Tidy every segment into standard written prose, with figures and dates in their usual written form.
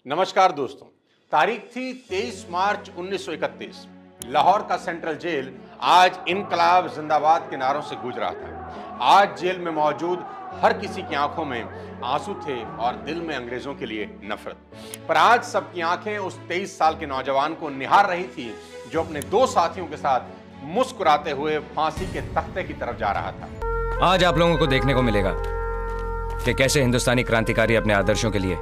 नमस्कार दोस्तों। तारीख थी 23 मार्च 1931। लाहौर का सेंट्रल जेल आज इनकलाब जिंदाबाद के नारों से गूंज रहा था। आज जेल में मौजूद हर किसी की आंखों में आंसू थे और दिल में अंग्रेजों के लिए नफरत। पर आज सबकी आंखें उस 23 साल के नौजवान को निहार रही थी जो अपने दो साथियों के साथ मुस्कुराते हुए फांसी के तख्ते की तरफ जा रहा था। आज आप लोगों को देखने को मिलेगा कि कैसे हिंदुस्तानी क्रांतिकारी अपने आदर्शों के लिए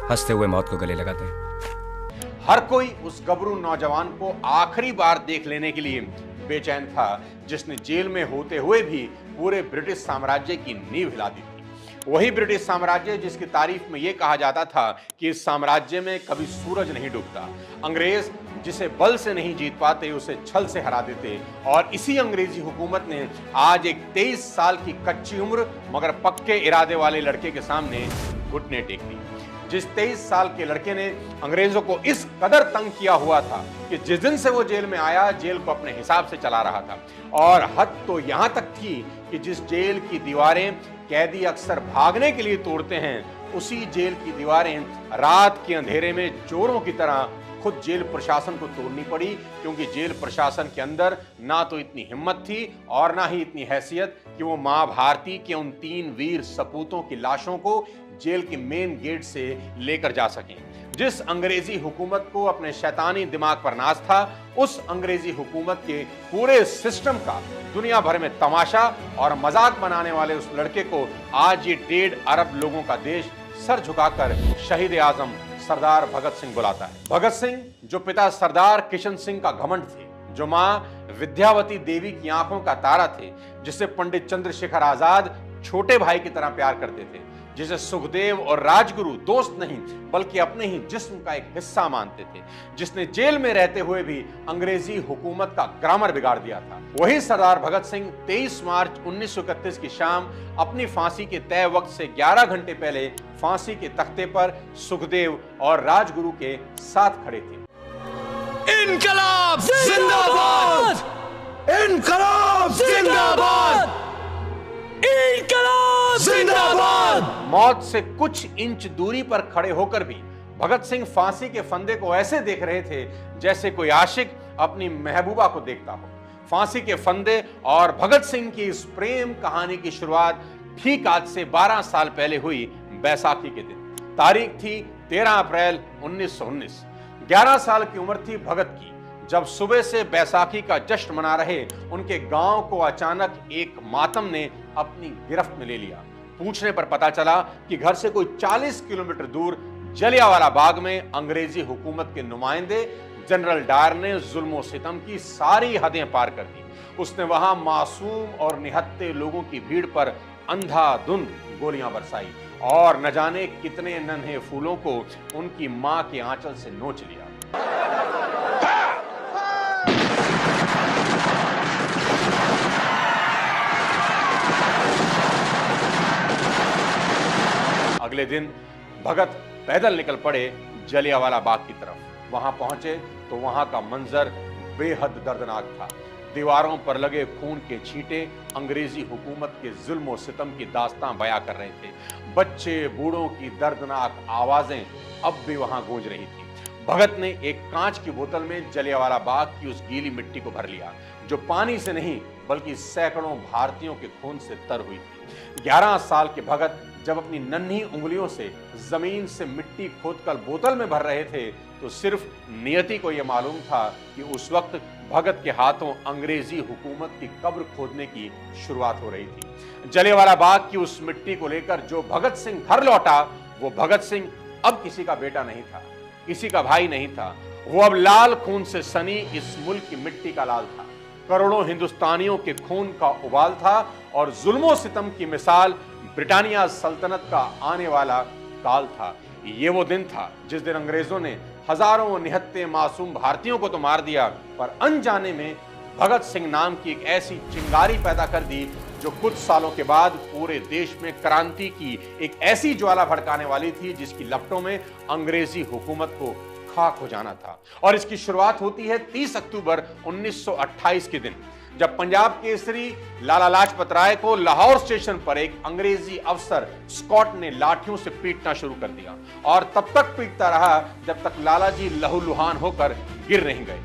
हंसते हुए मौत को गले लगाते हैं। हर कोई उस गबरू नौजवान को आखिरी बार देख लेने के लिए बेचैन था जिसने जेल में होते हुए भी पूरे ब्रिटिश साम्राज्य की नींव हिला दी थी। वही ब्रिटिश साम्राज्य जिसकी तारीफ में यह कहा जाता था कि इस साम्राज्य में कभी सूरज नहीं डूबता। अंग्रेज जिसे बल से नहीं जीत पाते उसे छल से हरा देते। और इसी अंग्रेजी हुकूमत ने आज एक 23 साल की कच्ची उम्र मगर पक्के इरादे वाले लड़के के सामने घुटने टेक दी। जिस 23 साल के लड़के ने अंग्रेजों को इस कदर तंग किया हुआ था कि जिस दिन से वो जेल में आया जेल को अपने हिसाब से चला रहा था। और हद तो यहां तक थी कि जिस जेल की दीवारें कैदी अक्सर भागने के लिए तोड़ते हैं उसी जेल की दीवारें रात के अंधेरे में चोरों की तरह खुद जेल प्रशासन को तोड़नी पड़ी, क्योंकि जेल प्रशासन के अंदर ना तो इतनी हिम्मत थी और ना ही इतनी हैसियत कि वो मां भारती के उन 3 वीर सपूतों की लाशों को जेल के मेन गेट से लेकर जा सकें। जिस अंग्रेजी हुकूमत को अपने शैतानी दिमाग पर नाज था उस अंग्रेजी हुकूमत के पूरे सिस्टम का दुनिया भर में तमाशा और मजाक बनाने वाले उस लड़के को आज ये 1.5 अरब लोगों का देश सर झुकाकर शहीद आजम सरदार भगत सिंह बुलाता है। भगत सिंह जो पिता सरदार किशन सिंह का घमंड थे, जो मां विद्यावती देवी की आंखों का तारा थे, जिसे पंडित चंद्रशेखर आजाद छोटे भाई की तरह प्यार करते थे, जिसे सुखदेव और राजगुरु दोस्त नहीं बल्कि अपने ही जिस्म का एक हिस्सा मानते थे, जिसने जेल में रहते हुए भी अंग्रेजी हुकूमत का ग्रामर बिगाड़ दिया था, वही सरदार भगत सिंह 23 मार्च 1931 की शाम अपनी फांसी के तय वक्त से 11 घंटे पहले फांसी के तख्ते पर सुखदेव और राजगुरु के साथ खड़े थे। इनकलाब जिंदाबाद! इनकलाब जिंदाबाद! इनकलाब जिंदाबाद! मौत से कुछ इंच दूरी पर खड़े होकर भी भगत सिंह फांसी के फंदे को ऐसे देख रहे थे जैसे कोई आशिक अपनी महबूबा को देखता हो। फांसी के फंदे और भगत सिंह की इस प्रेम कहानी की शुरुआत ठीक आज से 12 साल पहले हुई बैसाखी के दिन। तारीख थी 13 अप्रैल 1919। 11 साल की उम्र थी भगत की जब सुबह से बैसाखी का जश्न मना रहे उनके गांव को अचानक एक मातम ने अपनी गिरफ्त में ले लिया। पूछने पर पता चला कि घर से कोई 40 किलोमीटर दूर जलियांवाला बाग में अंग्रेजी हुकूमत के नुमाइंदे जनरल डायर ने जुल्म सितम की सारी हदें पार कर दी। उसने वहां मासूम और निहत्थे लोगों की भीड़ पर अंधाधुंध गोलियां बरसाई और न जाने कितने नन्हे फूलों को उनकी मां के आंचल से नोच लिया। अगले दिन भगत पैदल निकल पड़े जलियांवाला बाग की तरफ। वहां पहुंचे तो वहां का मंजर बेहद दर्दनाक था। दीवारों पर लगे खून के छींटे अंग्रेजी हुकूमत के जुल्म और सितम की दास्तां बयां कर रहे थे। बच्चे बूढ़ों की दर्दनाक आवाजें अब भी वहां गूंज रही थी। भगत ने एक कांच की बोतल में जलियांवाला बाग की उस गीली मिट्टी को भर लिया जो पानी से नहीं बल्कि सैकड़ों भारतीयों के खून से तर हुई थी। 11 साल के भगत जब अपनी नन्ही उंगलियों से जमीन से मिट्टी खोदकर बोतल में भर रहे थे तो सिर्फ नियति को यह मालूम था कि उस वक्त भगत के हाथों अंग्रेजी हुकूमत की कब्र खोदने की शुरुआत हो रही थी। जलियांवाला बाग की उस मिट्टी को लेकर जो भगत सिंह घर लौटा वो भगत सिंह अब किसी का बेटा नहीं था, किसी का भाई नहीं था। वो अब लाल खून से सनी इस मुल्क की मिट्टी का लाल था, करोड़ों हिंदुस्तानियों के खून का उबाल था और जुल्मों सितम की मिसाल ब्रिटानिया सल्तनत का आने वाला काल था। ये वो दिन था जिस दिन अंग्रेजों ने हजारों निहत्थे मासूम भारतीयों को तो मार दिया पर अनजाने में भगत सिंह नाम की एक ऐसी चिंगारी पैदा कर दी जो कुछ सालों के बाद पूरे देश में क्रांति की एक ऐसी ज्वाला भड़काने वाली थी जिसकी लपटों में अंग्रेजी हुकूमत को खाक हो जाना था। और इसकी शुरुआत होती है 30 अक्टूबर 1928 के दिन जब पंजाब केसरी लाला लाजपत राय को लाहौर स्टेशन पर एक अंग्रेजी अफसर स्कॉट ने लाठियों से पीटना शुरू कर दिया और तब तक पीटता रहा जब तक लाला जी लहूलुहान होकर गिर नहीं गए।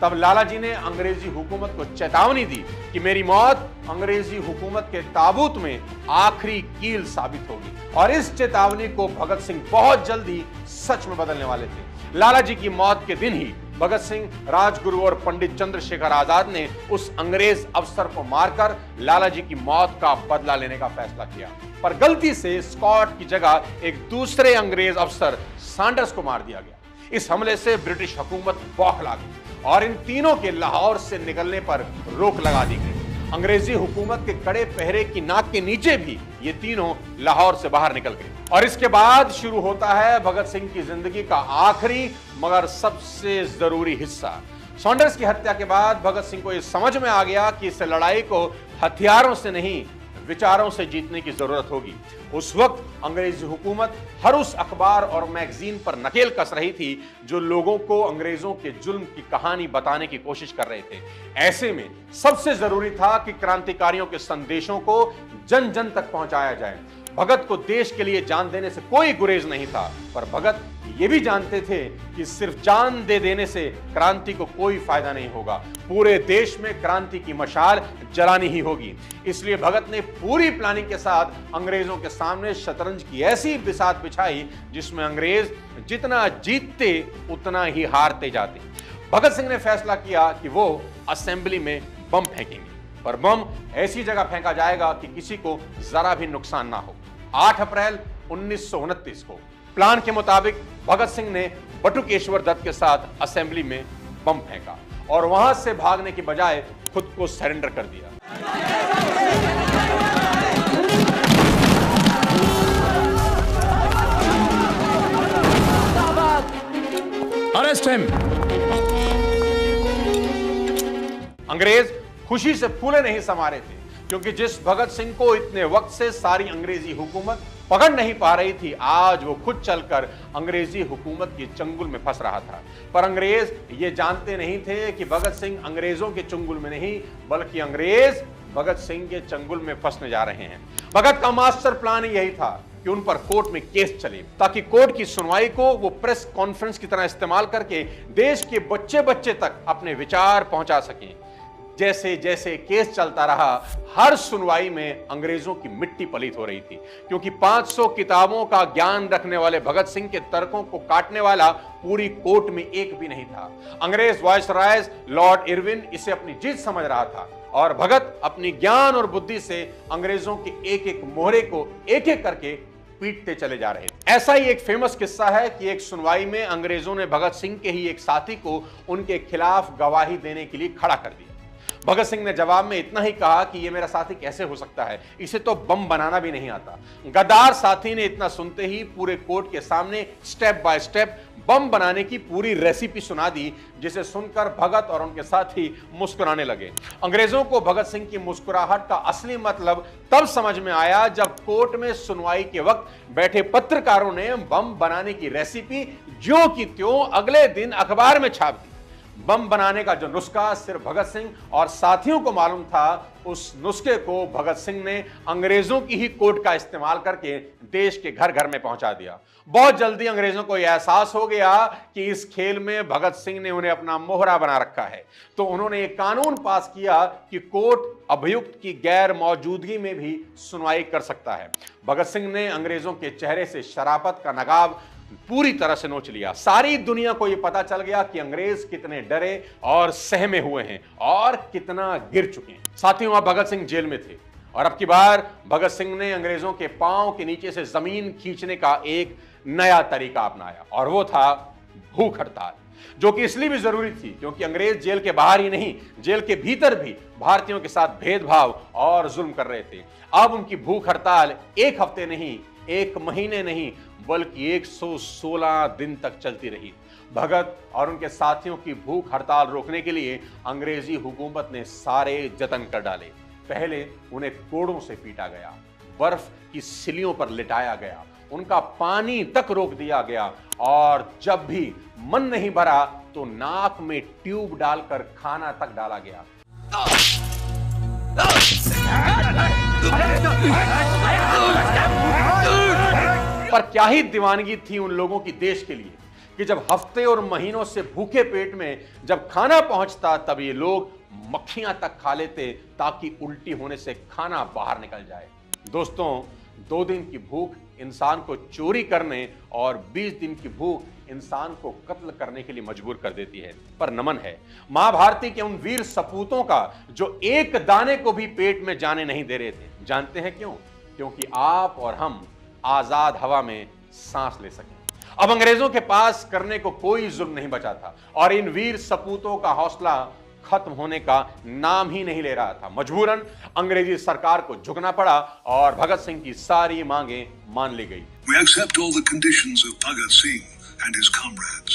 तब लाला जी ने अंग्रेजी हुकूमत को चेतावनी दी कि मेरी मौत अंग्रेजी हुकूमत के ताबूत में आखिरी कील साबित होगी, और इस चेतावनी को भगत सिंह बहुत जल्दी सच में बदलने वाले थे। लाला जी की मौत के दिन ही भगत सिंह, राजगुरु और पंडित चंद्रशेखर आजाद ने उस अंग्रेज अफसर को मारकर लाला जी की मौत का बदला लेने का फैसला किया, पर गलती से स्कॉट की जगह एक दूसरे अंग्रेज अफसर सैंडर्स को मार दिया गया। इस हमले से ब्रिटिश हुकूमत बौखला गई और इन तीनों के लाहौर से निकलने पर रोक लगा दी गई। अंग्रेजी हुकूमत के कड़े पहरे की नाक के नीचे भी ये तीनों लाहौर से बाहर निकल गए, और इसके बाद शुरू होता है भगत सिंह की जिंदगी का आखिरी मगर सबसे जरूरी हिस्सा। सैंडर्स की हत्या के बाद भगत सिंह को यह समझ में आ गया कि इस लड़ाई को हथियारों से नहीं, विचारों से जीतने की जरूरत होगी। उस वक्त अंग्रेजी हुकूमत हर उस अखबार और मैगजीन पर नकेल कस रही थी जो लोगों को अंग्रेजों के जुल्म की कहानी बताने की कोशिश कर रहे थे। ऐसे में सबसे जरूरी था कि क्रांतिकारियों के संदेशों को जन जन तक पहुंचाया जाए। भगत को देश के लिए जान देने से कोई गुरेज नहीं था, पर भगत ये भी जानते थे कि सिर्फ जान दे देने से क्रांति को कोई फायदा नहीं होगा, पूरे देश में क्रांति की मशाल जलानी ही होगी। इसलिए भगत ने पूरी प्लानिंग के साथ अंग्रेजों के सामने शतरंज की ऐसी बिसात बिछाई जिसमें अंग्रेज जितना जीतते उतना ही हारते जाते। भगत सिंह ने फैसला किया कि वो असेंबली में बम फेंकेंगे, पर बम ऐसी जगह फेंका जाएगा कि किसी को जरा भी नुकसान ना हो। 8 अप्रैल 1929 को प्लान के मुताबिक भगत सिंह ने बटुकेश्वर दत्त के साथ असेंबली में बम फेंका और वहां से भागने की बजाय खुद को सरेंडर कर दिया। Arrest him. अंग्रेज खुशी से फूले नहीं समा रहे थे, क्योंकि जिस भगत सिंह को इतने वक्त से सारी अंग्रेजी हुकूमत पकड़ नहीं पा रही थी, आज वो खुद चलकर अंग्रेजी हुकूमत के चंगुल में फंस रहा था। पर अंग्रेज ये जानते नहीं थे कि भगत सिंह अंग्रेजों के चंगुल में नहीं, बल्कि अंग्रेज भगत सिंह के चंगुल में फंसने जा रहे हैं। भगत का मास्टर प्लान यही था कि उन पर कोर्ट में केस चले, ताकि कोर्ट की सुनवाई को वो प्रेस कॉन्फ्रेंस की तरह इस्तेमाल करके देश के बच्चे बच्चे तक अपने विचार पहुंचा सकें। जैसे जैसे केस चलता रहा, हर सुनवाई में अंग्रेजों की मिट्टी पलीत हो रही थी, क्योंकि 500 किताबों का ज्ञान रखने वाले भगत सिंह के तर्कों को काटने वाला पूरी कोर्ट में एक भी नहीं था। अंग्रेज वायसराय लॉर्ड इरविन इसे अपनी जीत समझ रहा था, और भगत अपनी ज्ञान और बुद्धि से अंग्रेजों के एक एक मोहरे को एक एक करके पीटते चले जा रहे थे। ऐसा ही एक फेमस किस्सा है कि एक सुनवाई में अंग्रेजों ने भगत सिंह के ही एक साथी को उनके खिलाफ गवाही देने के लिए खड़ा कर दिया। भगत सिंह ने जवाब में इतना ही कहा कि ये मेरा साथी कैसे हो सकता है, इसे तो बम बनाना भी नहीं आता। गद्दार साथी ने इतना सुनते ही पूरे कोर्ट के सामने स्टेप बाय स्टेप बम बनाने की पूरी रेसिपी सुना दी, जिसे सुनकर भगत और उनके साथी मुस्कुराने लगे। अंग्रेजों को भगत सिंह की मुस्कुराहट का असली मतलब तब समझ में आया जब कोर्ट में सुनवाई के वक्त बैठे पत्रकारों ने बम बनाने की रेसिपी ज्यों की त्यों अगले दिन अखबार में छाप दी। बम बनाने का जो नुस्खा सिर्फ भगत सिंह और साथियों को मालूम था, उस नुस्खे को भगत सिंह ने अंग्रेजों की ही कोड का इस्तेमाल करके देश के घर घर में पहुंचा दिया। बहुत जल्दी अंग्रेजों को यह एहसास हो गया कि इस खेल में भगत सिंह ने उन्हें अपना मोहरा बना रखा है, तो उन्होंने एक कानून पास किया कि कोर्ट अभियुक्त की गैर मौजूदगी में भी सुनवाई कर सकता है। भगत सिंह ने अंग्रेजों के चेहरे से शराफत का नकाब पूरी तरह से नोच लिया। सारी दुनिया को यह पता चल गया कि अंग्रेज कितने डरे और सहमे हुए हैं और कितना गिर चुके हैं। साथियों, अब भगत सिंह जेल में थे और अब की बार भगत सिंह ने अंग्रेजों के पांव के नीचे से जमीन खींचने का एक नया तरीका अपनाया, और वो था भूख हड़ताल, जो कि इसलिए भी जरूरी थी क्योंकि अंग्रेज जेल के बाहर ही नहीं, जेल के भीतर भी भारतीयों के साथ भेदभाव और जुल्म कर रहे थे। अब उनकी भूख हड़ताल 1 हफ्ते नहीं, 1 महीने नहीं, बल्कि 116 दिन तक चलती रही। भगत और उनके साथियों की भूख हड़ताल रोकने के लिए अंग्रेजी हुकूमत ने सारे जतन कर डाले। पहले उन्हें कोड़ों से पीटा गया, बर्फ की सिलियों पर लिटाया गया, उनका पानी तक रोक दिया गया और जब भी मन नहीं भरा तो नाक में ट्यूब डालकर खाना तक डाला गया। पर क्या ही दीवानगी थी उन लोगों की देश के लिए कि जब हफ्ते और महीनों से भूखे पेट में जब खाना पहुंचता तब ये लोग मक्खियां तक खा लेते ताकि उल्टी होने से खाना बाहर निकल जाए। दोस्तों, 2 दिन की भूख इंसान को चोरी करने और 20 दिन की भूख इंसान को कत्ल करने के लिए मजबूर कर देती है। पर नमन है महाभारती के उन वीर सपूतों का जो एक दाने को भी पेट में जाने नहीं दे रहे थे। जानते हैं क्यों? क्योंकि आप और हम आजाद हवा में सांस ले सकें। अब अंग्रेजों के पास करने को कोई जुल्म नहीं बचा था और इन वीर सपूतों का हौसला खत्म होने का नाम ही नहीं ले रहा था। मजबूरन अंग्रेजी सरकार को झुकना पड़ा और भगत सिंह की सारी मांगें मान ली गई। We accept all the conditions of Bhagat Singh and his comrades.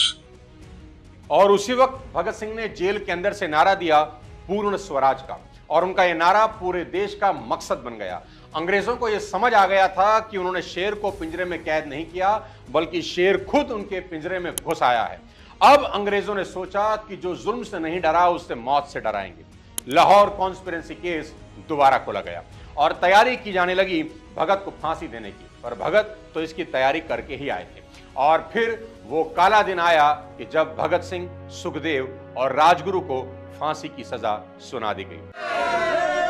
और उसी वक्त भगत सिंह ने जेल के अंदर से नारा दिया पूर्ण स्वराज का, और उनका यह नारा पूरे देश का मकसद बन गया। अंग्रेजों को यह समझ आ गया था कि उन्होंने शेर को पिंजरे में कैद नहीं किया, बल्कि शेर खुद उनके पिंजरे में घुस आया है। अब अंग्रेजों ने सोचा कि जो जुल्म से नहीं डरा उससे मौत से डराएंगे। लाहौर कॉन्स्पिरेसी केस दोबारा खोला गया और तैयारी की जाने लगी भगत को फांसी देने की। पर भगत तो इसकी तैयारी करके ही आए थे और फिर वो काला दिन आया कि जब भगत सिंह, सुखदेव और राजगुरु को फांसी की सजा सुना दी गई।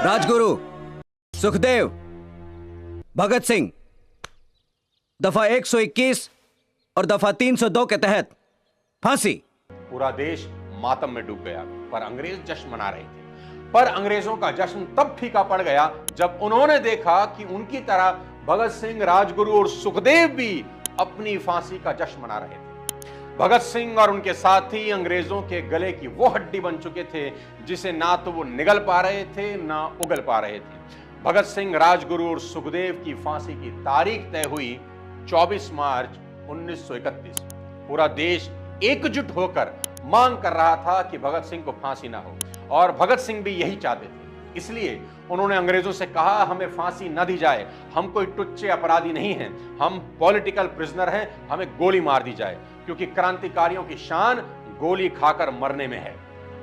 राजगुरु, सुखदेव, भगत सिंह दफा 121 और दफा 302 के तहत फांसी। पूरा देश मातम में डूब गया, पर अंग्रेज जश्न मना रहे थे। पर अंग्रेजों का जश्न तब फीका पड़ गया जब उन्होंने देखा कि उनकी तरह भगत सिंह, राजगुरु और सुखदेव भी अपनी फांसी का जश्न मना रहे थे। भगत सिंह और उनके साथी अंग्रेजों के गले की वो हड्डी बन चुके थे जिसे ना तो वो निगल पा रहे थे ना उगल पा रहे थे। भगत सिंह, राजगुरु और सुखदेव की फांसी की तारीख तय हुई 24 मार्च 1931। पूरा देश एकजुट होकर मांग कर रहा था कि भगत सिंह को फांसी ना हो और भगत सिंह भी यही चाहते थे। इसलिए उन्होंने अंग्रेजों से कहा, हमें फांसी न दी जाए, हम कोई टुच्चे अपराधी नहीं हैं, हम पॉलिटिकल प्रिजनर हैं, हमें गोली मार दी जाए, क्योंकि क्रांतिकारियों की शान गोली खाकर मरने में है।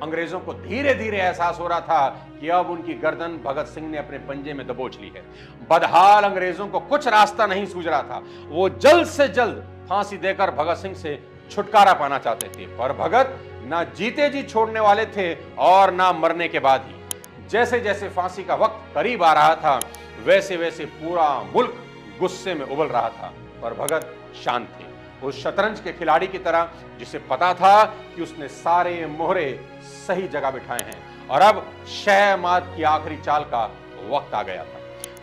अंग्रेजों को धीरे धीरे एहसास हो रहा था कि अब उनकी गर्दन भगत सिंह ने अपने पंजे में दबोच ली है। बदहाल अंग्रेजों को कुछ रास्ता नहीं सूझ रहा था। वो जल्द से जल्द फांसी देकर भगत सिंह से छुटकारा पाना चाहते थे, पर भगत ना जीते जी छोड़ने वाले थे और ना मरने के बाद ही। जैसे जैसे फांसी का वक्त करीब आ रहा था वैसे वैसे पूरा मुल्क गुस्से में उबल रहा था, पर भगत शांत थे। उस शतरंज के खिलाड़ी की तरह जिसे पता था कि उसने सारे मोहरे सही जगह बिठाए हैं और अब शहमात की आखिरी चाल का वक्त आ गया था।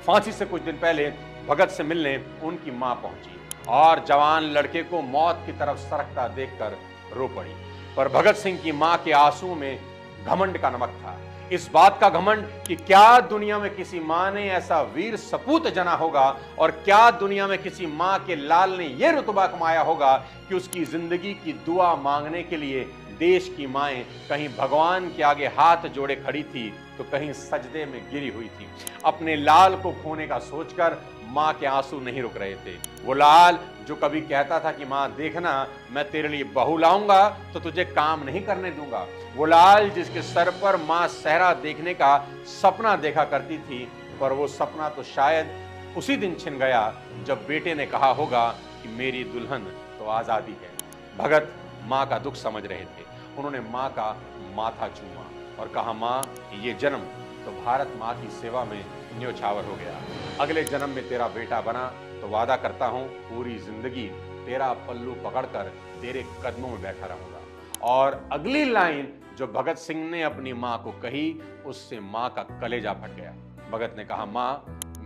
फांसी से कुछ दिन पहले भगत से मिलने उनकी मां पहुंची और जवान लड़के को मौत की तरफ सरकता देखकर रो पड़ी। पर भगत सिंह की मां के आंसुओं में घमंड का नमक था। इस बात का घमंड कि क्या दुनिया में किसी मां ने ऐसा वीर सपूत जना होगा और क्या दुनिया में किसी मां के लाल ने यह रुतबा कमाया होगा कि उसकी जिंदगी की दुआ मांगने के लिए देश की माएं कहीं भगवान के आगे हाथ जोड़े खड़ी थी तो कहीं सजदे में गिरी हुई थी। अपने लाल को खोने का सोचकर मां के आंसू नहीं रुक रहे थे। वो लाल जो कभी कहता था कि मां देखना, मैं तेरे लिए बहू लाऊंगा तो तुझे काम नहीं करने दूंगा। वो लाल जिसके सर पर मां सहरा देखने का सपना देखा करती थी, पर वो सपना तो शायद उसी दिन छिन गया जब बेटे ने कहा होगा कि मेरी दुल्हन तो आजादी है। भगत मां का दुख समझ रहे थे। उन्होंने मां का माथा चूमा और कहा, मां ये जन्म तो भारत मां की सेवा में न्योछावर हो गया। अगले जन्म में तेरा बेटा बना तो वादा करता हूं पूरी जिंदगी तेरा पल्लू पकड़कर तेरे कदमों में बैठा रहूंगा। और अगली लाइन जो भगत सिंह ने अपनी मां को कही उससे मां का कलेजा फट गया। भगत ने कहा, मां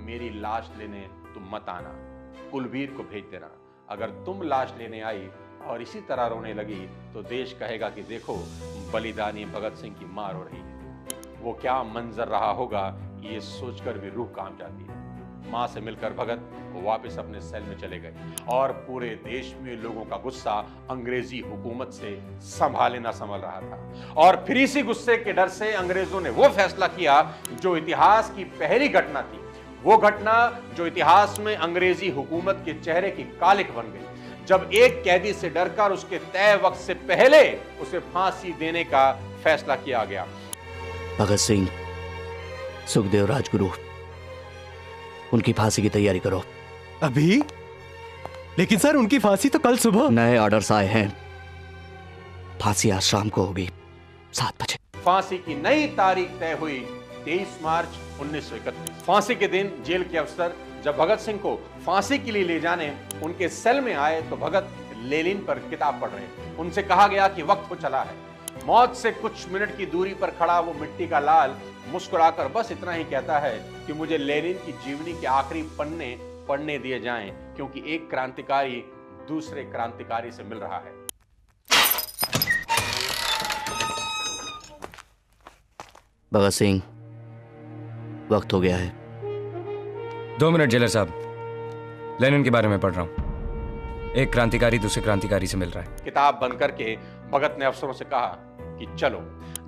मेरी लाश लेने तुम मत आना, कुलवीर को भेज देना। अगर तुम लाश लेने आई और इसी तरह रोने लगी तो देश कहेगा कि देखो बलिदानी भगत सिंह की मां रो रही है। वो क्या मंजर रहा होगा ये सोचकर भी रूह कांप जाती है। मां से मिलकर भगत वापस अपने सेल में चले गए और पूरे देश में लोगों का गुस्सा अंग्रेजी हुकूमत से संभाले ना संभल रहा था। और फिर इसी गुस्से के डर से अंग्रेजों ने वो फैसला किया जो इतिहास की पहली घटना थी। वो घटना जो इतिहास में अंग्रेजी हुकूमत के चेहरे की कालिक बन गई, जब एक कैदी से डरकर उसके तय वक्त से पहले उसे फांसी देने का फैसला किया गया। भगत सिंह, सुखदेव, राजगुरु, उनकी फांसी की तैयारी करो। अभी? लेकिन सर, उनकी फांसी तो कल सुबह। नए ऑर्डर्स आए हैं, फांसी आज शाम को होगी 7 बजे। फांसी की नई तारीख तय हुई 23 मार्च 1931। फांसी के दिन जेल के अफसर जब भगत सिंह को फांसी के लिए ले जाने उनके सेल में आए तो भगत लेनिन पर किताब पढ़ रहे थे। उनसे कहा गया कि वक्त हो चला है। मौत से कुछ मिनट की दूरी पर खड़ा वो मिट्टी का लाल मुस्कुराकर बस इतना ही कहता है कि मुझे लेनिन की जीवनी के आखिरी पन्ने पढ़ने दिए जाएं, क्योंकि एक क्रांतिकारी दूसरे क्रांतिकारी से मिल रहा है। भगत सिंह, वक्त हो गया है। 2 मिनट जेलर साहब, लेनिन के बारे में पढ़ रहा हूं। एक क्रांतिकारी दूसरे क्रांतिकारी से मिल रहा है। किताब बंद करके भगत ने अफसरों से कहा कि चलो।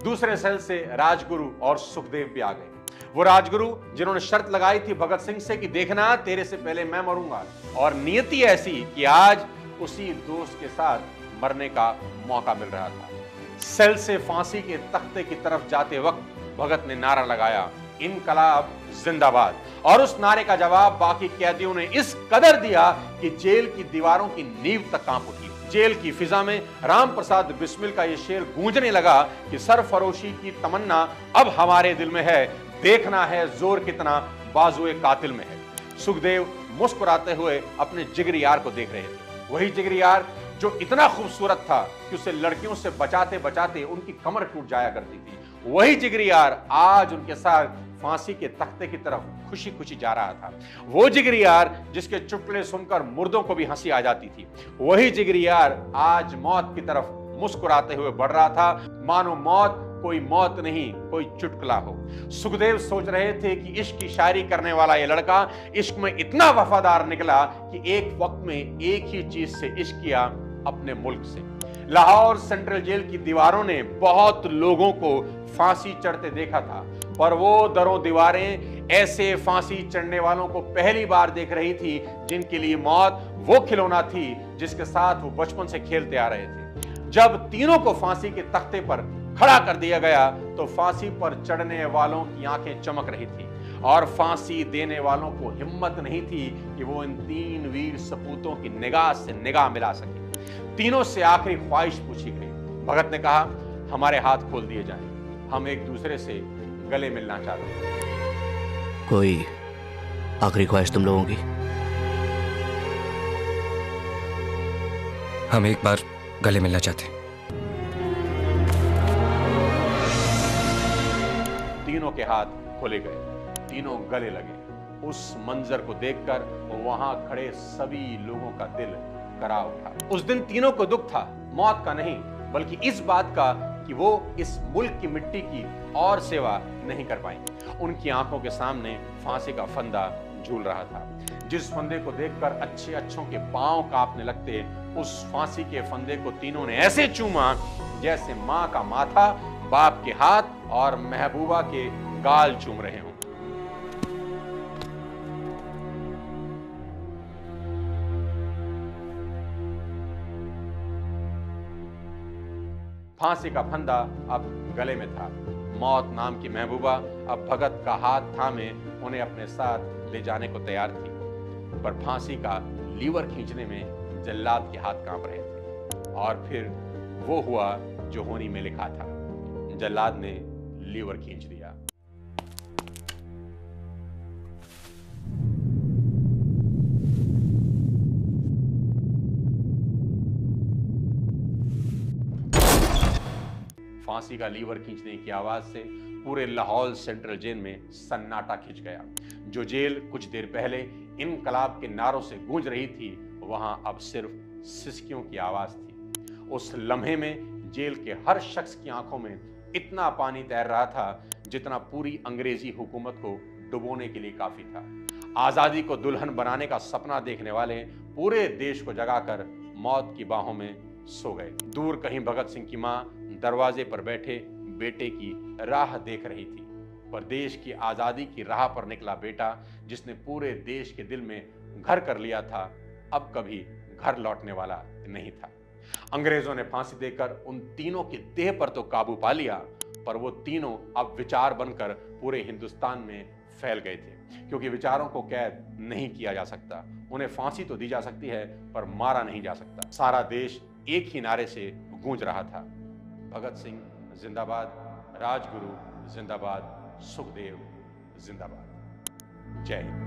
दूसरे सेल से राजगुरु और सुखदेव भी आ गए। वो राजगुरु जिन्होंने शर्त लगाई थी भगत सिंह से कि देखना तेरे से पहले मैं मरूंगा, और नियति ऐसी कि आज उसी दोस्त के साथ मरने का मौका मिल रहा था। सेल से फांसी के तख्ते की तरफ जाते वक्त भगत ने नारा लगाया, इनकलाब जिंदाबाद, और उस नारे का जवाब बाकी कैदियों ने इस कदर दिया कि जेल की दीवारों की नींव तक कांप उठी। जेल की फिजा में राम प्रसाद बिस्मिल का यह शेर गूंजने लगा कि सरफरोशी की तमन्ना अब हमारे दिल में है, देखना है जोर कितना बाजुए कातिल में है। सुखदेव मुस्कुराते हुए अपने जिगरी यार को देख रहे थे। वही जिगरी यार जो इतना खूबसूरत था कि उसे लड़कियों से बचाते बचाते उनकी कमर टूट जाया करती थी। वही जिगरी यार आज उनके साथ फांसी के तख्ते की तरफ खुशी खुशी जा रहा था। वो जिगरी यार जिसके चुटकुले सुनकर मुर्दों को भी हंसी आ जाती थी। वही जिगरी यार आज मौत की तरफ मुस्कुराते हुए बढ़ रहा था, मानो मौत कोई मौत नहीं, कोई चुटकुला हो। सुखदेव सोच रहे थे कि इश्क की शायरी करने वाला ये लड़का इश्क में इतना वफादार निकला कि एक वक्त में एक ही चीज से इश्क किया, अपने मुल्क से। लाहौर सेंट्रल जेल की दीवारों ने बहुत लोगों को फांसी चढ़ते देखा था, पर वो दरों दीवारें ऐसे फांसी चढ़ने वालों को पहली बार देख रही थी जिनके लिए मौत वो खिलौना थी जिसके साथ वो बचपन से खेलते आ रहे थे। जब तीनों को फांसी के तख्ते पर खड़ा कर दिया गया तो फांसी पर चढ़ने वालों की आंखें चमक रही थी, और फांसी देने वालों को हिम्मत नहीं थी कि वो इन 3 वीर सपूतों की निगाह से निगाह मिला सके। तीनों से आखिरी ख्वाहिश पूछी गई। भगत ने कहा, हमारे हाथ खोल दिए जाएं, हम एक दूसरे से गले मिलना चाहते हैं। कोई आखिरी ख्वाहिश तुम लोगों की? हम एक बार गले मिलना चाहते हैं। तीनों के हाथ खोले गए, तीनों गले लगे। उस मंजर को देखकर वहां खड़े सभी लोगों का दिल करा उठा। उस दिन तीनों को दुख था, मौत का नहीं, बल्कि इस बात का कि वो इस मुल्क की मिट्टी की और सेवा नहीं कर पाएंगे। उनकी आंखों के सामने फांसी का फंदा झूल रहा था। जिस फंदे को देखकर अच्छे अच्छों के पांव कांपने लगते, उस फांसी के फंदे को तीनों ने ऐसे चूमा जैसे मां का माथा, बाप के हाथ और महबूबा के गाल चूम रहे हों। फांसी का फंदा अब गले में था। मौत नाम की महबूबा अब भगत का हाथ थामे उन्हें अपने साथ ले जाने को तैयार थी, पर फांसी का लीवर खींचने में जल्लाद के हाथ कांप रहे थे। और फिर वो हुआ जो होनी में लिखा था, जल्लाद ने लीवर खींच दिया। फांसी का लीवर खींचने की आवाज से पूरे लाहौर सेंट्रल जेल में सन्नाटा खिंच गया। जो जेल कुछ देर पहले इनकलाब के नारों से गूंज रही थी, वहां अब सिर्फ सिसकियों की आवाज थी। उस लम्हे में जेल के हर शख्स की आंखों में इतना पानी तैर रहा था जितना पूरी अंग्रेजी हुकूमत को डुबोने के लिए काफी था। आजादी को दुल्हन बनाने का सपना देखने वाले पूरे देश को जगाकर मौत की बाहों में सो गए। दूर कहीं भगत सिंह की मां दरवाजे पर बैठे बेटे की राह देख रही थी। पर देश की आजादी की राह पर निकला बेटा जिसने पूरे देश के दिल में घर कर लिया था, अब कभी घर लौटने वाला नहीं था। अंग्रेजों ने फांसी देकर उन तीनों की देह पर तो काबू पा लिया, पर वो तीनों अब विचार बनकर पूरे हिंदुस्तान में फैल गए थे, क्योंकि विचारों को कैद नहीं किया जा सकता। उन्हें फांसी तो दी जा सकती है पर मारा नहीं जा सकता। सारा देश एक ही नारे से गूंज रहा था, भगत सिंह जिंदाबाद, राजगुरु जिंदाबाद, सुखदेव जिंदाबाद। जय हिंद।